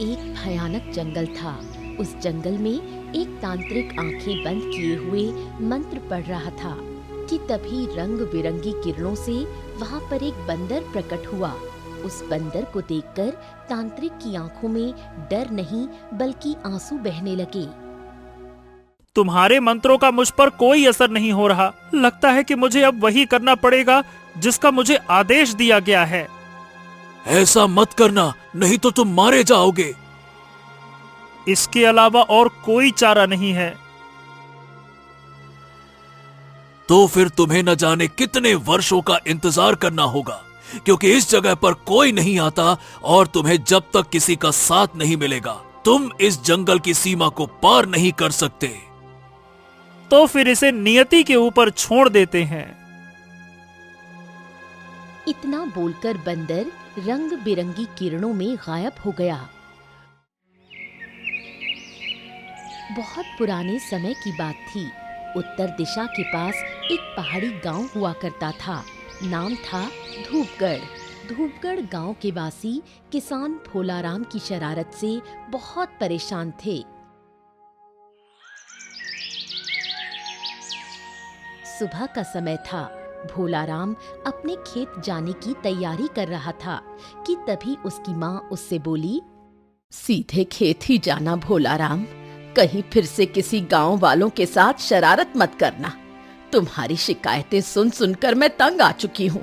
एक भयानक जंगल था। उस जंगल में एक तांत्रिक आंखें बंद किए हुए मंत्र पढ़ रहा था कि तभी रंग बिरंगी किरणों से वहाँ पर एक बंदर प्रकट हुआ। उस बंदर को देखकर तांत्रिक की आंखों में डर नहीं बल्कि आंसू बहने लगे। तुम्हारे मंत्रों का मुझ पर कोई असर नहीं हो रहा। लगता है कि मुझे अब वही करना पड़ेगा जिसका मुझे आदेश दिया गया है। ऐसा मत करना, नहीं तो तुम मारे जाओगे। इसके अलावा और कोई चारा नहीं है। तो फिर तुम्हें न जाने कितने वर्षों का इंतजार करना होगा, क्योंकि इस जगह पर कोई नहीं आता और तुम्हें जब तक किसी का साथ नहीं मिलेगा तुम इस जंगल की सीमा को पार नहीं कर सकते। तो फिर इसे नियति के ऊपर छोड़ देते हैं। इतना बोलकर बंदर रंग बिरंगी किरणों में गायब हो गया। बहुत पुराने समय की बात थी। उत्तर दिशा के पास एक पहाड़ी गांव हुआ करता था। नाम था धूपगढ़। धूपगढ़ गांव के वासी किसान भोलाराम की शरारत से बहुत परेशान थे। सुबह का समय था। भोलाराम अपने खेत जाने की तैयारी कर रहा था कि तभी उसकी माँ उससे बोली, सीधे खेत ही जाना भोलाराम, कहीं फिर से किसी गांव वालों के साथ शरारत मत करना। तुम्हारी शिकायतें सुन सुनकर मैं तंग आ चुकी हूँ।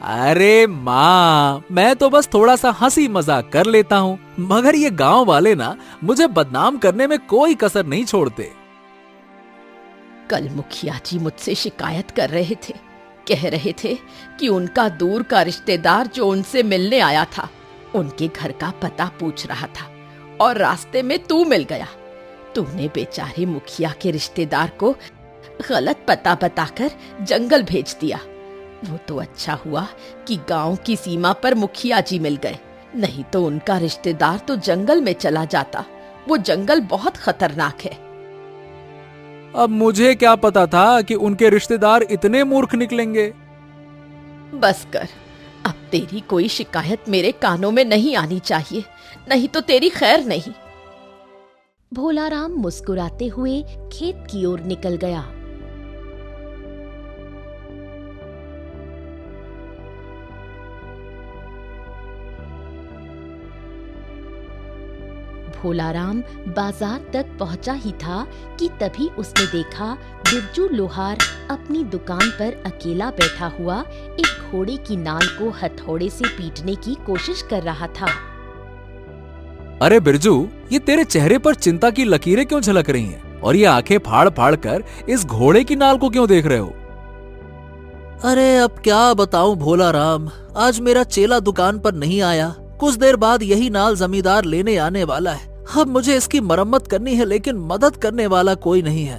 अरे माँ, मैं तो बस थोड़ा सा हंसी मजाक कर लेता हूँ, मगर ये गांव वाले ना मुझे बदनाम करने में कोई कसर नहीं छोड़ते। कल मुखिया जी मुझसे शिकायत कर रहे थे। कह रहे थे कि उनका दूर का रिश्तेदार जो उनसे मिलने आया था उनके घर का पता पूछ रहा था और रास्ते में तू मिल गया। तुमने बेचारे मुखिया के रिश्तेदार को गलत पता बताकर जंगल भेज दिया। वो तो अच्छा हुआ कि गांव की सीमा पर मुखिया जी मिल गए, नहीं तो उनका रिश्तेदार तो जंगल में चला जाता। वो जंगल बहुत खतरनाक है। अब मुझे क्या पता था कि उनके रिश्तेदार इतने मूर्ख निकलेंगे। बस कर, अब तेरी कोई शिकायत मेरे कानों में नहीं आनी चाहिए, नहीं तो तेरी खैर नहीं। भोलाराम मुस्कुराते हुए खेत की ओर निकल गया। भोलाराम बाजार तक पहुंचा ही था कि तभी उसने देखा बिरजू लोहार अपनी दुकान पर अकेला बैठा हुआ एक घोड़े की नाल को हथौड़े से पीटने की कोशिश कर रहा था। अरे बिरजू, ये तेरे चेहरे पर चिंता की लकीरें क्यों झलक रही हैं? और ये आंखें फाड़ फाड़ कर इस घोड़े की नाल को क्यों देख रहे हो? अरे अब क्या बताऊं भोलाराम, आज मेरा चेला दुकान पर नहीं आया। कुछ देर बाद यही नाल जमींदार लेने आने वाला है। अब मुझे इसकी मरम्मत करनी है, लेकिन मदद करने वाला कोई नहीं है।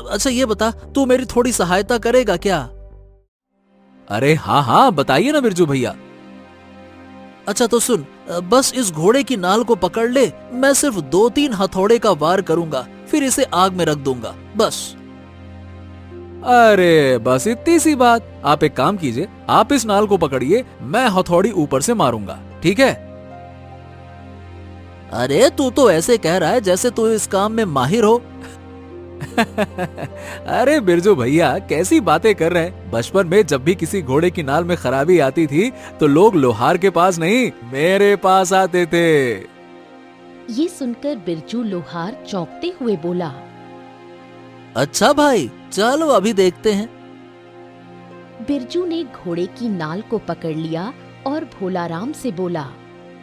अच्छा ये बता, तू मेरी थोड़ी सहायता करेगा क्या? अरे हाँ हाँ, बताइए ना बिरजू भैया। अच्छा तो सुन, बस इस घोड़े की नाल को पकड़ ले, मैं सिर्फ 2-3 हथौड़े का वार करूंगा, फिर इसे आग में रख दूंगा, बस। अरे बस इतनी सी बात। आप एक काम कीजिए, आप इस नाल को पकड़िए, मैं हथौड़ी ऊपर से मारूंगा, ठीक है? अरे तू तो ऐसे कह रहा है जैसे तू इस काम में माहिर हो। अरे बिरजू भैया, कैसी बातें कर रहे हैं। बचपन में जब भी किसी घोड़े की नाल में खराबी आती थी तो लोग लोहार के पास नहीं, मेरे पास आते थे। ये सुनकर बिरजू लोहार चौंकते हुए बोला, अच्छा भाई, चलो अभी देखते हैं। बिरजू ने घोड़े की नाल को पकड़ लिया और भोलाराम से बोला,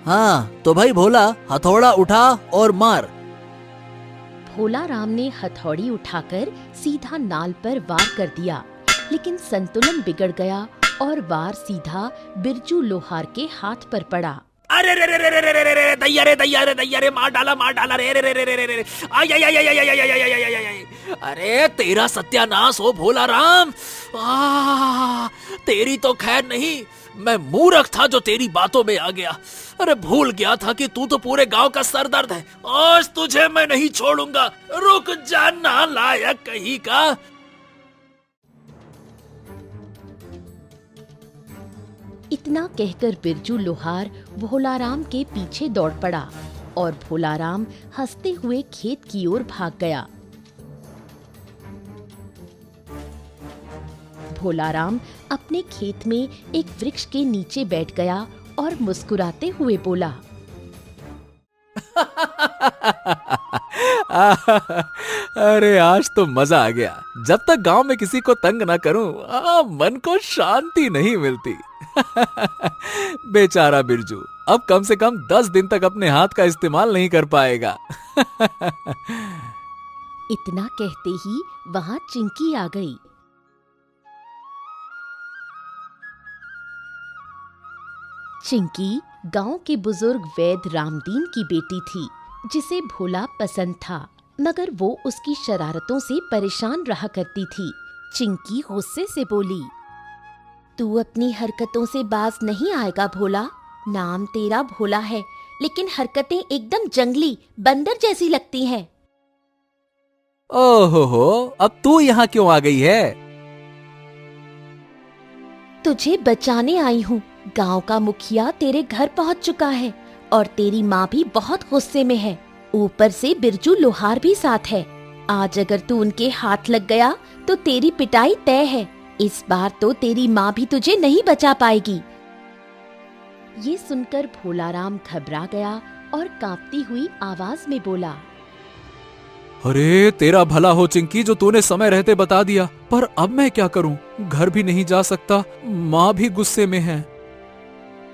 हाँ तो भाई भोला, हथौड़ा उठा और मार। भोलाराम ने हथौड़ी उठाकर सीधा नाल पर वार कर दिया, लेकिन संतुलन बिगड़ गया और वार सीधा बिरजू लोहार के हाथ पर पड़ा। अरे रे रे रे रे रे रे रे, दैया रे दैया रे दैया रे, मार डाला रे रे रे रे रे रे, आय आय आय आय आय आय आय आय आय आय। अरे तेरा सत्यानाश हो भोलाराम। तेरी तो खैर नहीं, मैं मूर्ख था जो तेरी बातों में आ गया। अरे भूल गया था कि तू तो पूरे गांव का सरदर्द है। आज तुझे मैं नहीं छोड़ूंगा, रुक जा नालायक कहीं का। इतना कहकर बिरजू लोहार भोलाराम के पीछे दौड़ पड़ा और भोलाराम हंसते हुए खेत की ओर भाग गया। भोलाराम अपने खेत में एक वृक्ष के नीचे बैठ गया और मुस्कुराते हुए बोला, अरे आज तो मजा आ गया। जब तक गांव में किसी को तंग ना करूं, मन को शांति नहीं मिलती। बेचारा बिरजू अब कम से कम 10 दिन तक अपने हाथ का इस्तेमाल नहीं कर पाएगा। इतना कहते ही वहां चिंकी आ गई। चिंकी गांव के बुजुर्ग वैद्य रामदीन की बेटी थी, जिसे भोला पसंद था, मगर वो उसकी शरारतों से परेशान रहा करती थी। चिंकी गुस्से से बोली, तू अपनी हरकतों से बाज नहीं आएगा भोला। नाम तेरा भोला है, लेकिन हरकतें एकदम जंगली बंदर जैसी लगती हैं। ओहो, अब तू यहाँ क्यों आ गई है? तुझे बचाने आई हूँ। गांव का मुखिया तेरे घर पहुँच चुका है और तेरी माँ भी बहुत गुस्से में है। ऊपर से बिरजू लोहार भी साथ है। आज अगर तू उनके हाथ लग गया तो तेरी पिटाई तय है। इस बार तो तेरी माँ भी तुझे नहीं बचा पाएगी। ये सुनकर भोलाराम घबरा गया और कांपती हुई आवाज में बोला, अरे तेरा भला हो चिंकी, जो तूने समय रहते बता दिया, पर अब मैं क्या करूं? घर भी नहीं जा सकता, माँ भी गुस्से में है।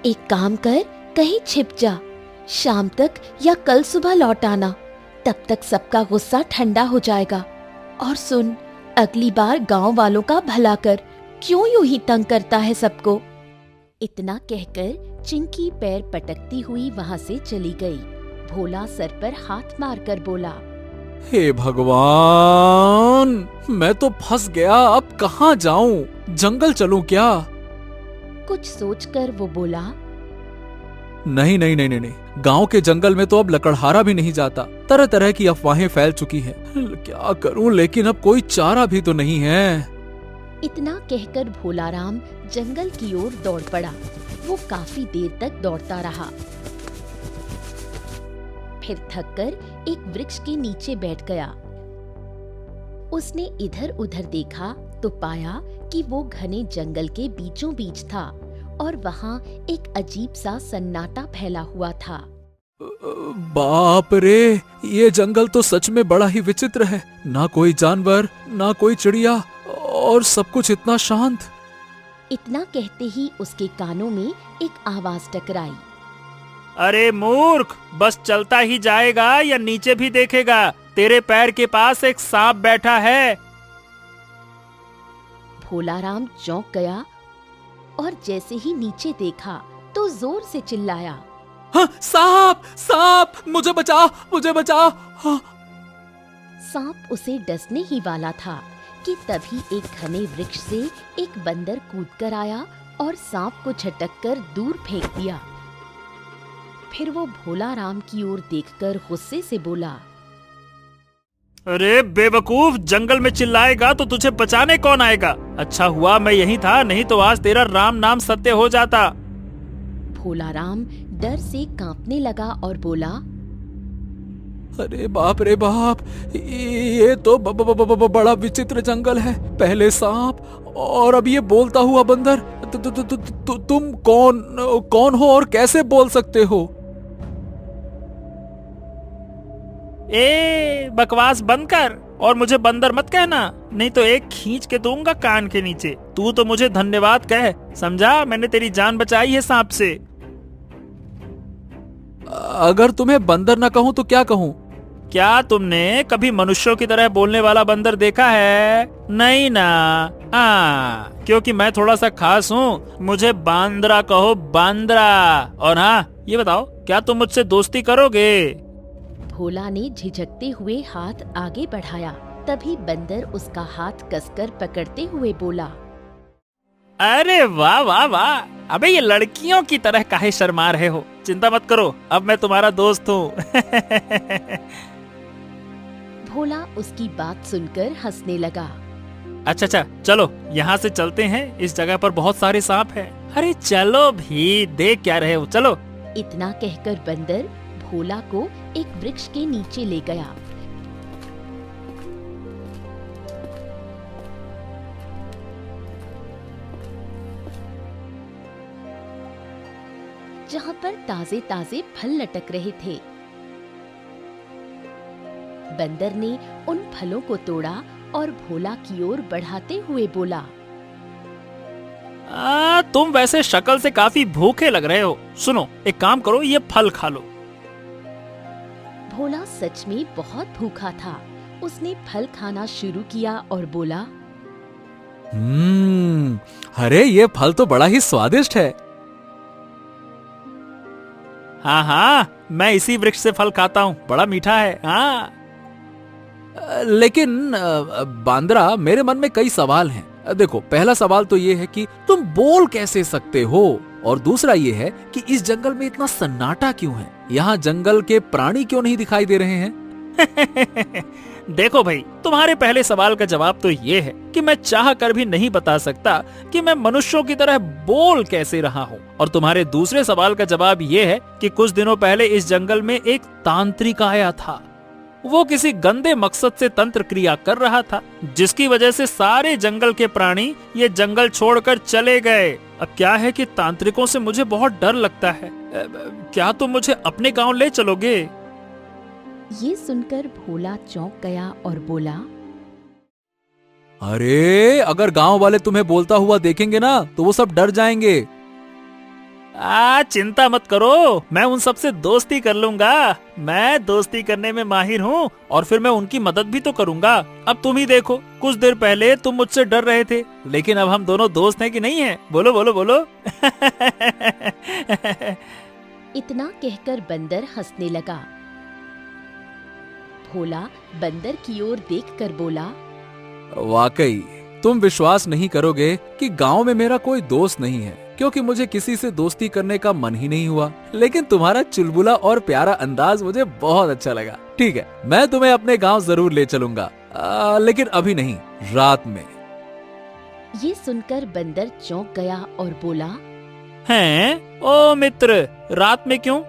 एक काम कर, कहीं छिप जा। शाम तक या कल सुबह लौट आना, तब तक सबका गुस्सा ठंडा हो जाएगा। और सुन, अगली बार गांव वालों का भला कर, क्यों यूं ही तंग करता है सबको। इतना कहकर चिंकी पैर पटकती हुई वहां से चली गई। भोला सर पर हाथ मारकर बोला, हे भगवान, मैं तो फंस गया। अब कहाँ जाऊं? जंगल चलूं क्या? कुछ सोचकर वो बोला, नहीं नहीं नहीं नहीं, गांव के जंगल में तो अब लकड़हारा भी नहीं जाता। तरह तरह की अफवाहें फैल चुकी हैं। क्या करूं, लेकिन अब कोई चारा भी तो नहीं है। इतना कहकर भोलाराम जंगल की ओर दौड़ पड़ा। वो काफी देर तक दौड़ता रहा। फिर थककर एक वृक्ष के नीचे बैठ गया। उसने इधर उधर देखा तो पाया कि वो घने जंगल के बीचों बीच था और वहाँ एक अजीब सा सन्नाटा फैला हुआ था। बाप रे, ये जंगल तो सच में बड़ा ही विचित्र है। ना कोई जानवर, ना कोई चिड़िया, और सब कुछ इतना शांत। इतना कहते ही उसके कानों में एक आवाज टकराई, अरे मूर्ख, बस चलता ही जाएगा या नीचे भी देखेगा? तेरे पैर के पास एक सांप बैठा है। भोलाराम चौंक गया और जैसे ही नीचे देखा तो जोर से चिल्लाया, हाँ, सांप सांप, मुझे बचाओ, मुझे बचाओ। हाँ। सांप उसे डसने ही वाला था कि तभी एक घने वृक्ष से एक बंदर कूदकर आया और सांप को झटककर दूर फेंक दिया। फिर वो भोलाराम की ओर देखकर गुस्से से बोला, अरे बेवकूफ, जंगल में चिल्लाएगा तो तुझे बचाने कौन आएगा? अच्छा हुआ मैं यहीं था, नहीं तो आज तेरा राम नाम सत्य हो जाता। भोलाराम डर से कांपने लगा और बोला, अरे बाप रे बाप, ये तो बड़ा विचित्र जंगल है। पहले सांप और अब ये बोलता हुआ बंदर। तुम कौन हो और कैसे बोल सकते हो? ए, बकवास बंद कर और मुझे बंदर मत कहना, नहीं तो एक खींच के दूंगा कान के नीचे। तू तो मुझे धन्यवाद कह, समझा? मैंने तेरी जान बचाई है सांप से। अगर तुम्हें बंदर ना कहूं तो क्या कहूं? क्या तुमने कभी मनुष्यों की तरह बोलने वाला बंदर देखा है? नहीं ना? हाँ, क्योंकि मैं थोड़ा सा खास हूँ। मुझे बांद्रा कहो, बांद्रा। और हाँ, ये बताओ, क्या तुम मुझसे दोस्ती करोगे? भोला ने झिझकते हुए हाथ आगे बढ़ाया। तभी बंदर उसका हाथ कसकर पकड़ते हुए बोला, अरे वाह वाह वाह, अबे ये लड़कियों की तरह काहे शर्मा रहे हो? चिंता मत करो, अब मैं तुम्हारा दोस्त हूँ। भोला उसकी बात सुनकर हंसने लगा। अच्छा, चलो यहाँ से चलते हैं। इस जगह पर बहुत सारे सांप हैं। अरे चलो भी, देख क्या रहे हो, चलो। इतना कहकर बंदर भोला को एक वृक्ष के नीचे ले गया। जहाँ पर ताजे ताजे फल लटक रहे थे। बंदर ने उन फलों को तोड़ा और भोला की ओर बढ़ाते हुए बोला, तुम वैसे शक्ल से काफी भूखे लग रहे हो। सुनो, एक काम करो, ये फल खा लो। भोला सच में बहुत भूखा था। उसने फल खाना शुरू किया और बोला, अरे ये फल तो बड़ा ही स्वादिष्ट है। हाँ हाँ, मैं इसी वृक्ष से फल खाता हूँ, बड़ा मीठा है। हाँ लेकिन बांद्रा, मेरे मन में कई सवाल हैं। देखो, पहला सवाल तो ये है कि तुम बोल कैसे सकते हो, और दूसरा ये है कि इस जंगल में इतना सन्नाटा क्यों है? यहाँ जंगल के प्राणी क्यों नहीं दिखाई दे रहे हैं? देखो भाई, तुम्हारे पहले सवाल का जवाब तो ये है कि मैं चाह कर भी नहीं बता सकता कि मैं मनुष्यों की तरह बोल कैसे रहा हूँ। और तुम्हारे दूसरे सवाल का जवाब ये है कि कुछ दिनों पहले इस जंगल में एक तांत्रिक आया था। वो किसी गंदे मकसद से तंत्र क्रिया कर रहा था, जिसकी वजह से सारे जंगल के प्राणी ये जंगल छोड़कर चले गए। अब क्या है कि तांत्रिकों से मुझे बहुत डर लगता है। क्या तुम मुझे अपने गांव ले चलोगे? ये सुनकर भोला चौंक गया और बोला, अरे अगर गांव वाले तुम्हें बोलता हुआ देखेंगे ना तो वो सब डर जाएंगे। चिंता मत करो, मैं उन सब से दोस्ती कर लूंगा। मैं दोस्ती करने में माहिर हूँ और फिर मैं उनकी मदद भी तो करूंगा। अब तुम ही देखो, कुछ देर पहले तुम मुझसे डर रहे थे, लेकिन अब हम दोनों दोस्त हैं कि नहीं हैं? बोलो बोलो बोलो। इतना कहकर बंदर हंसने लगा। भोला बंदर की ओर देखकर बोला, वाकई तुम विश्वास नहीं करोगे कि गांव में मेरा कोई दोस्त नहीं है, क्योंकि मुझे किसी से दोस्ती करने का मन ही नहीं हुआ। लेकिन तुम्हारा चुलबुला और प्यारा अंदाज मुझे बहुत अच्छा लगा। ठीक है, मैं तुम्हें अपने गांव जरूर ले चलूंगा, लेकिन अभी नहीं, रात में। ये सुनकर बंदर चौंक गया और बोला, हैं? ओ मित्र, रात में क्यों?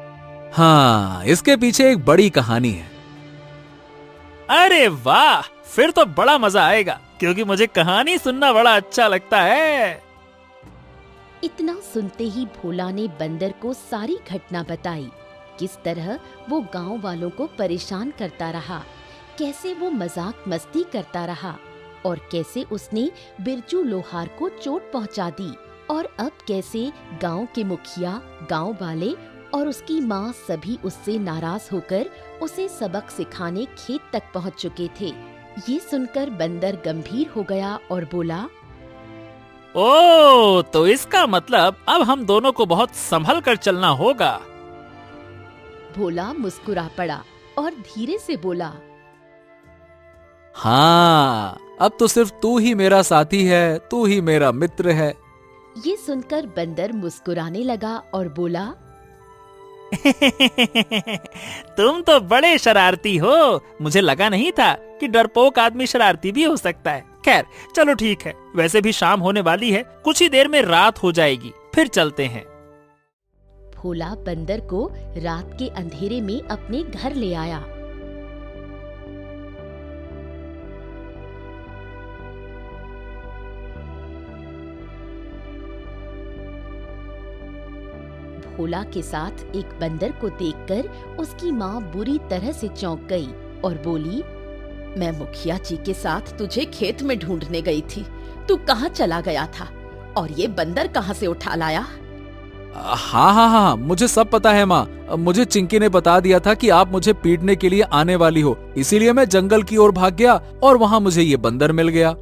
हाँ, इसके पीछे एक बड़ी कहानी है। अरे वाह, फिर तो बड़ा मजा आएगा, क्योंकि मुझे कहानी सुनना बड़ा अच्छा लगता है। इतना सुनते ही भोला ने बंदर को सारी घटना बताई। किस तरह वो गांव वालों को परेशान करता रहा, कैसे वो मजाक मस्ती करता रहा और कैसे उसने बिरजू लोहार को चोट पहुंचा दी, और अब कैसे गांव के मुखिया, गांव वाले और उसकी माँ सभी उससे नाराज होकर उसे सबक सिखाने खेत तक पहुंच चुके थे। ये सुनकर बंदर गंभीर हो गया और बोला, ओ, तो इसका मतलब अब हम दोनों को बहुत संभल कर चलना होगा। भोला मुस्कुरा पड़ा और धीरे से बोला, हाँ, अब तो सिर्फ तू ही मेरा साथी है, तू ही मेरा मित्र है। ये सुनकर बंदर मुस्कुराने लगा और बोला, तुम तो बड़े शरारती हो। मुझे लगा नहीं था कि डरपोक आदमी शरारती भी हो सकता है। खैर चलो ठीक है, वैसे भी शाम होने वाली है, कुछ ही देर में रात हो जाएगी, फिर चलते हैं। भोला बंदर को रात के अंधेरे में अपने घर ले आया। भोला के साथ एक बंदर को देखकर उसकी माँ बुरी तरह से चौंक गई और बोली, मैं मुखिया जी के साथ तुझे खेत में ढूंढने गई थी, तू कहाँ चला गया था और ये बंदर कहाँ से उठा लाया? हाँ हाँ हाँ, मुझे सब पता है माँ। मुझे चिंकी ने बता दिया था कि आप मुझे पीटने के लिए आने वाली हो, इसीलिए मैं जंगल की ओर भाग गया और वहाँ मुझे ये बंदर मिल गया।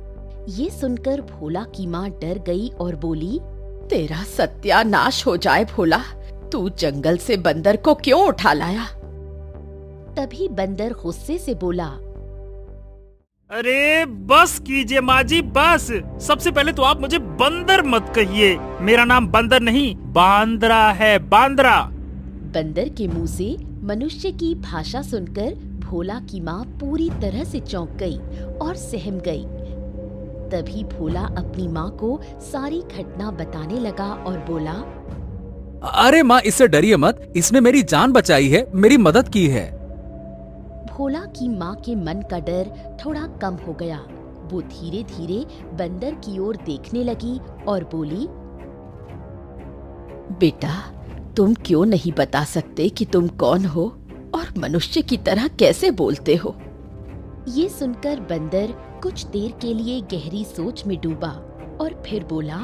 ये सुनकर भोला की माँ डर गई और बोली, तेरा सत्यानाश हो जाए भोला, तू जंगल से बंदर को क्यों उठा लाया? तभी बंदर गुस्से से बोला, अरे बस कीजिए माँ जी, बस। सबसे पहले तो आप मुझे बंदर मत कहिए, मेरा नाम बंदर नहीं बांद्रा है, बांद्रा। बंदर के मुंह से मनुष्य की भाषा सुनकर भोला की माँ पूरी तरह से चौंक गई और सहम गई। तभी भोला अपनी माँ को सारी घटना बताने लगा और बोला, अरे माँ, इससे डरिए मत, इसने मेरी जान बचाई है, मेरी मदद की है। भोला की माँ के मन का डर थोड़ा कम हो गया। वो धीरे धीरे बंदर की ओर देखने लगी और बोली, बेटा, तुम क्यों नहीं बता सकते कि तुम कौन हो और मनुष्य की तरह कैसे बोलते हो? ये सुनकर बंदर कुछ देर के लिए गहरी सोच में डूबा और फिर बोला,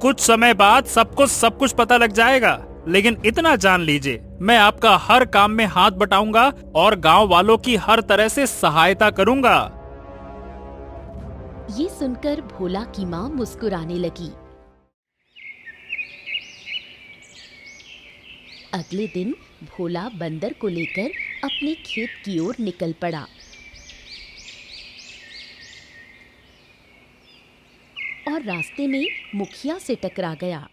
कुछ समय बाद सबको सब कुछ पता लग जाएगा, लेकिन इतना जान लीजिए, मैं आपका हर काम में हाथ बटाऊंगा और गांव वालों की हर तरह से सहायता करूंगा। ये सुनकर भोला की माँ मुस्कुराने लगी। अगले दिन भोला बंदर को लेकर अपने खेत की ओर निकल पड़ा। और रास्ते में मुखिया से टकरा गया।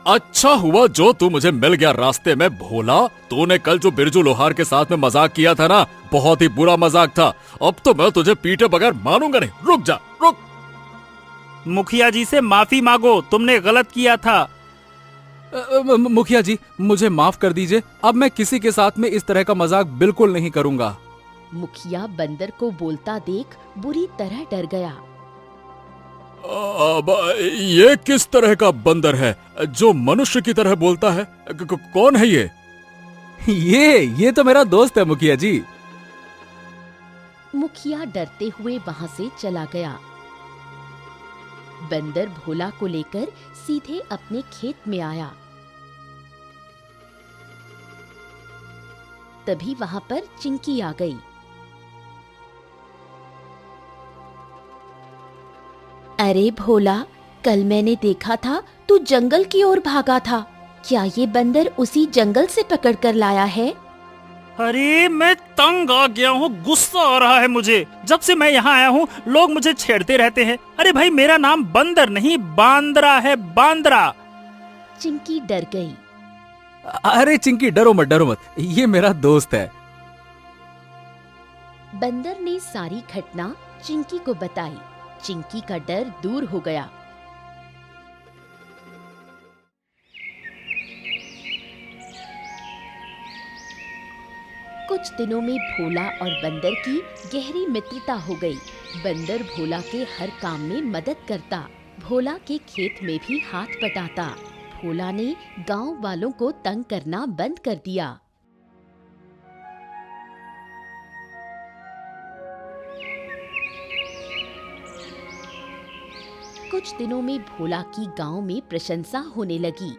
अच्छा हुआ जो तू मुझे मिल गया रास्ते में भोला। तूने कल जो बिरजू लोहार के साथ में मजाक किया था ना, बहुत ही बुरा मजाक था। अब तो मैं तुझे पीटे बगैर मानूंगा नहीं। रुक जा, रुक। मुखिया जी से माफी मांगो, तुमने गलत किया था। मुखिया जी, मुझे माफ कर दीजिए। अब मैं किसी के साथ में इस तरह का मजाक बिल्कुल नहीं करूंगा। मुखिया बंदर को बोलता देख बुरी तरह डर गया। अब ये किस तरह का बंदर है जो मनुष्य की तरह बोलता है? कौन है ये? ये तो मेरा दोस्त है मुखिया जी। मुखिया डरते हुए वहां से चला गया। बंदर भोला को लेकर सीधे अपने खेत में आया। तभी वहां पर चिंकी आ गई। अरे भोला, कल मैंने देखा था तू जंगल की ओर भागा था। क्या ये बंदर उसी जंगल से पकड़ कर लाया है? अरे मैं तंग आ गया हूँ, गुस्सा आ रहा है मुझे। जब से मैं यहाँ आया हूँ लोग मुझे छेड़ते रहते हैं। अरे भाई, मेरा नाम बंदर नहीं बांद्रा है, बांद्रा। चिंकी डर गई। अरे चिंकी, डरो मत, ये मेरा दोस्त है। बंदर ने सारी घटना चिंकी को बताई। चिंकी का डर दूर हो गया। कुछ दिनों में भोला और बंदर की गहरी मित्रता हो गई। बंदर भोला के हर काम में मदद करता, भोला के खेत में भी हाथ बटाता। भोला ने गांव वालों को तंग करना बंद कर दिया। कुछ दिनों में भोला की गांव में प्रशंसा होने लगी।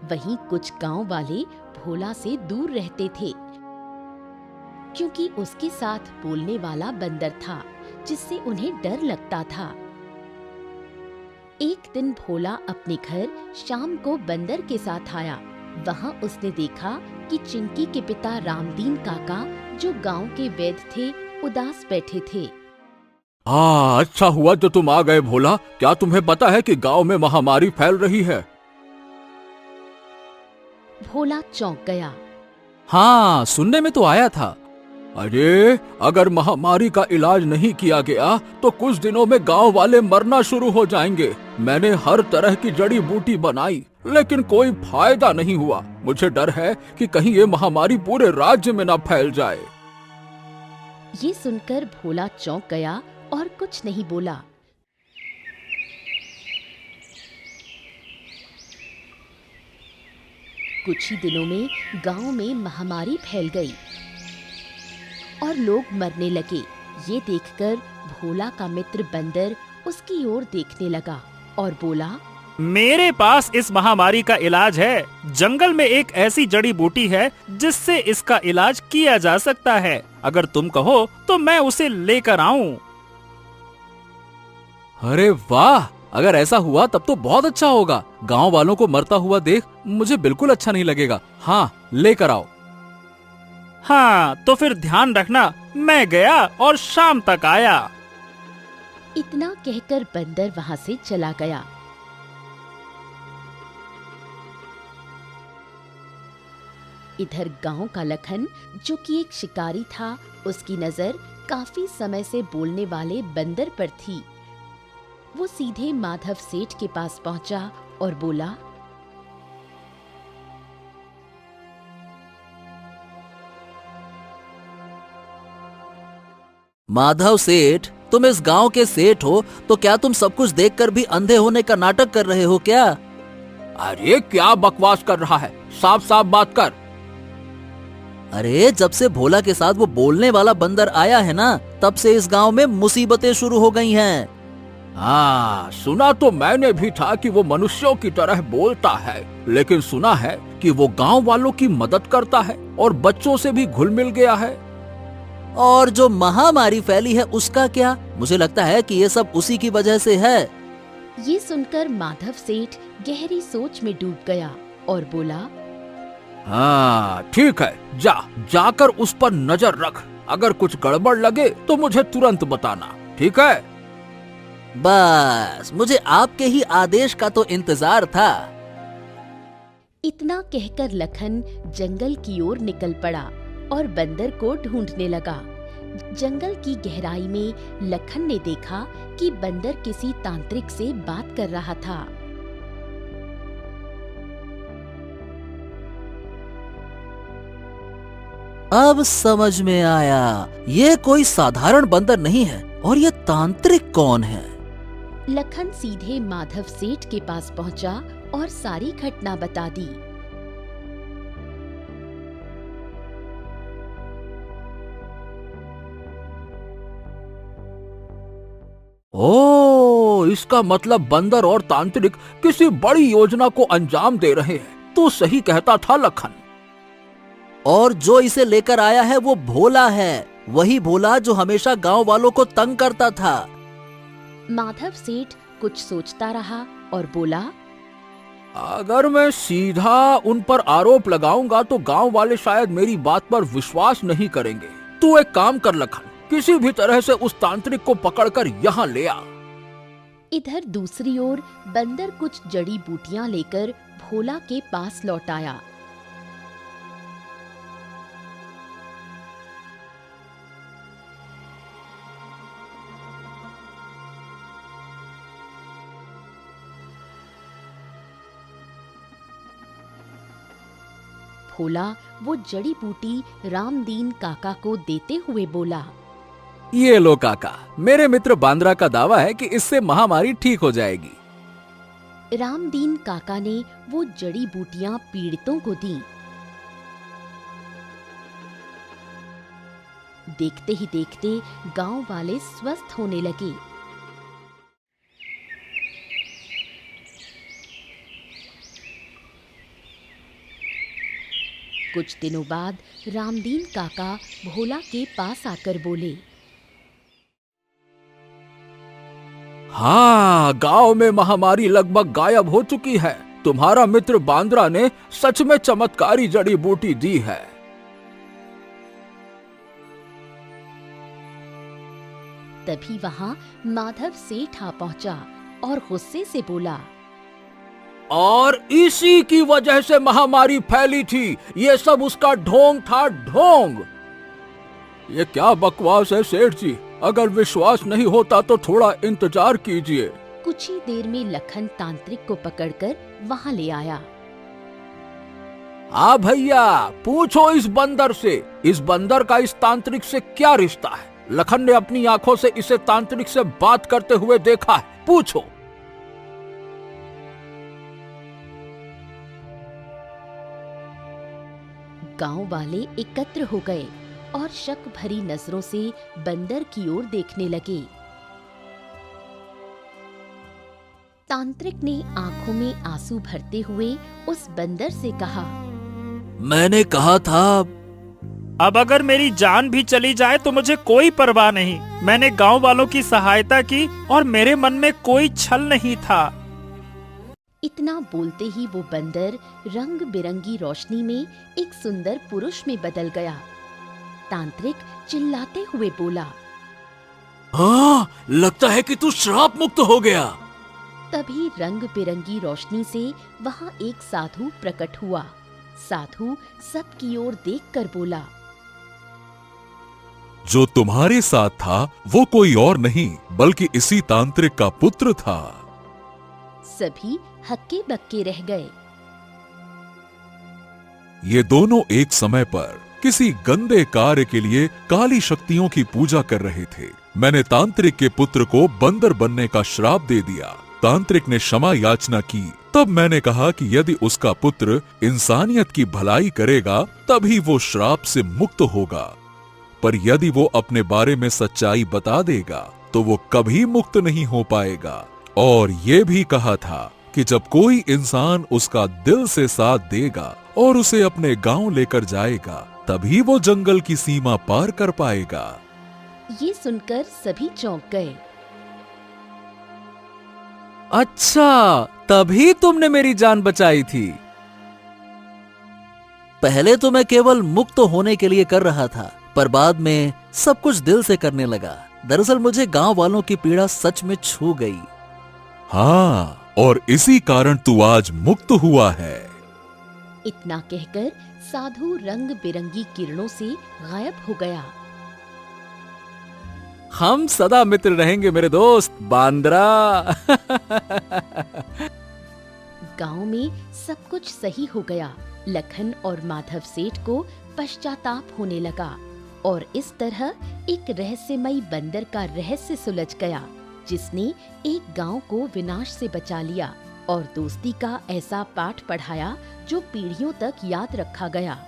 वहीं कुछ गांव वाले भोला से दूर रहते थे, क्योंकि उसके साथ बोलने वाला बंदर था, जिससे उन्हें डर लगता था। एक दिन भोला अपने घर शाम को बंदर के साथ आया। वहां उसने देखा कि चिंकी के पिता रामदीन काका, जो गांव के वैद्य थे, उदास बैठे थे। हाँ, अच्छा हुआ जो तुम आ गए भोला। क्या तुम्हें पता है कि गांव में महामारी फैल रही है? भोला चौंक गया। हाँ, सुनने में तो आया था। अरे, अगर महामारी का इलाज नहीं किया गया तो कुछ दिनों में गांव वाले मरना शुरू हो जाएंगे। मैंने हर तरह की जड़ी बूटी बनाई, लेकिन कोई फायदा नहीं हुआ। मुझे डर है कि कहीं ये महामारी पूरे राज्य में न फैल जाए। ये सुनकर भोला चौंक गया और कुछ नहीं बोला। कुछ ही दिनों में गांव में महामारी फैल गई और लोग मरने लगे। ये देखकर भोला का मित्र बंदर उसकी ओर देखने लगा और बोला, मेरे पास इस महामारी का इलाज है। जंगल में एक ऐसी जड़ी बूटी है जिससे इसका इलाज किया जा सकता है। अगर तुम कहो तो मैं उसे लेकर आऊं। अरे वाह, अगर ऐसा हुआ तब तो बहुत अच्छा होगा। गांव वालों को मरता हुआ देख मुझे बिल्कुल अच्छा नहीं लगेगा। हाँ, लेकर आओ। हाँ, तो फिर ध्यान रखना, मैं गया और शाम तक आया। इतना कहकर बंदर वहां से चला गया। इधर गांव का लखन, जो कि एक शिकारी था, उसकी नजर काफी समय से बोलने वाले बंदर पर थी। वो सीधे माधव सेठ के पास पहुंचा और बोला, माधव सेठ, तुम इस गांव के सेठ हो, तो क्या तुम सब कुछ देखकर भी अंधे होने का नाटक कर रहे हो क्या? अरे क्या बकवास कर रहा है, साफ साफ बात कर। अरे जब से भोला के साथ वो बोलने वाला बंदर आया है ना, तब से इस गांव में मुसीबतें शुरू हो गई हैं। हाँ, सुना तो मैंने भी था कि वो मनुष्यों की तरह बोलता है, लेकिन सुना है कि वो गांव वालों की मदद करता है और बच्चों से भी घुल मिल गया है। और जो महामारी फैली है उसका क्या? मुझे लगता है कि ये सब उसी की वजह से है। ये सुनकर माधव सेठ गहरी सोच में डूब गया और बोला, हाँ ठीक है, जाकर उस पर नजर रख। अगर कुछ गड़बड़ लगे तो मुझे तुरंत बताना, ठीक है? बस मुझे आपके ही आदेश का तो इंतजार था। इतना कहकर लखन जंगल की ओर निकल पड़ा और बंदर को ढूंढने लगा। जंगल की गहराई में लखन ने देखा कि बंदर किसी तांत्रिक से बात कर रहा था। अब समझ में आया, ये कोई साधारण बंदर नहीं है। और ये तांत्रिक कौन है? लखन सीधे माधव सेठ के पास पहुंचा और सारी घटना बता दी। ओ, इसका मतलब बंदर और तांत्रिक किसी बड़ी योजना को अंजाम दे रहे हैं। तो सही कहता था लखन। और जो इसे लेकर आया है वो भोला है, वही भोला जो हमेशा गांव वालों को तंग करता था। माधव सेठ कुछ सोचता रहा और बोला, अगर मैं सीधा उन पर आरोप लगाऊंगा तो गांव वाले शायद मेरी बात पर विश्वास नहीं करेंगे। तू एक काम कर लखन, किसी भी तरह से उस तांत्रिक को पकड़कर यहाँ ले आ। इधर दूसरी ओर बंदर कुछ जड़ी बूटियां लेकर भोला के पास लौट आया। भोला वो जड़ी बूटी रामदीन काका को देते हुए बोला, ये लो काका, मेरे मित्र बांद्रा का दावा है कि इससे महामारी ठीक हो जाएगी। रामदीन काका ने वो जड़ी बूटियां पीड़ितों को दी। देखते ही देखते गांव वाले स्वस्थ होने लगे। कुछ दिनों बाद रामदीन काका भोला के पास आकर बोले, हाँ, गांव में महामारी लगभग गायब हो चुकी है। तुम्हारा मित्र बांद्रा ने सच में चमत्कारी जड़ी बूटी दी है। तभी वहां माधव सेठ आ पहुंचा और गुस्से से बोला, और इसी की वजह से महामारी फैली थी। ये सब उसका ढोंग था, ढोंग। ये क्या बकवास है सेठ जी, अगर विश्वास नहीं होता तो थोड़ा इंतजार कीजिए। कुछ ही देर में लखन तांत्रिक को पकड़कर वहां ले आया। हाँ भैया, पूछो इस बंदर से, इस बंदर का इस तांत्रिक से क्या रिश्ता है? लखन ने अपनी आंखों से इसे तांत्रिक से बात करते हुए देखा है, पूछो। गांव वाले एकत्र हो गए और शक भरी नजरों से बंदर की ओर देखने लगे। तांत्रिक ने आंखों में आंसू भरते हुए उस बंदर से कहा, मैंने कहा था। अब अगर मेरी जान भी चली जाए तो मुझे कोई परवाह नहीं। मैंने गांव वालों की सहायता की और मेरे मन में कोई छल नहीं था। इतना बोलते ही वो बंदर रंग बिरंगी रोशनी में एक सुंदर पुरुष में बदल गया। तांत्रिक चिल्लाते हुए बोला, हाँ, लगता है कि तू श्राप मुक्त हो गया। तभी रंग बिरंगी रोशनी से वहां एक साधु प्रकट हुआ। साधु सबकी ओर देखकर बोला, जो तुम्हारे साथ था वो कोई और नहीं बल्कि इसी तांत्रिक का पुत्र था। सभी हक्के बक्के रह गए। ये दोनों एक समय पर किसी गंदे कार्य के लिए काली शक्तियों की पूजा कर रहे थे। मैंने तांत्रिक के पुत्र को बंदर बनने का श्राप दे दिया। तांत्रिक ने क्षमा याचना की। तब मैंने कहा कि यदि उसका पुत्र इंसानियत की भलाई करेगा तभी वो श्राप से मुक्त होगा, पर यदि वो अपने बारे में सच्चाई बता देगा तो वो कभी मुक्त नहीं हो पाएगा। और ये भी कहा था कि जब कोई इंसान उसका दिल से साथ देगा और उसे अपने गांव लेकर जाएगा तभी वो जंगल की सीमा पार कर पाएगा। ये सुनकर सभी चौंक गए। अच्छा, तभी तुमने मेरी जान बचाई थी। पहले तो मैं केवल मुक्त होने के लिए कर रहा था, पर बाद में सब कुछ दिल से करने लगा। दरअसल मुझे गांव वालों की पीड़ा सच में छू गई। हाँ, और इसी कारण तू आज मुक्त हुआ है। इतना कहकर साधु रंग बिरंगी किरणों से गायब हो गया। हम सदा मित्र रहेंगे मेरे दोस्त बांद्रा। गांव में सब कुछ सही हो गया। लखन और माधव सेठ को पश्चाताप होने लगा और इस तरह एक रहस्यमयी बंदर का रहस्य सुलझ गया, जिसने एक गांव को विनाश से बचा लिया और दोस्ती का ऐसा पाठ पढ़ाया जो पीढ़ियों तक याद रखा गया।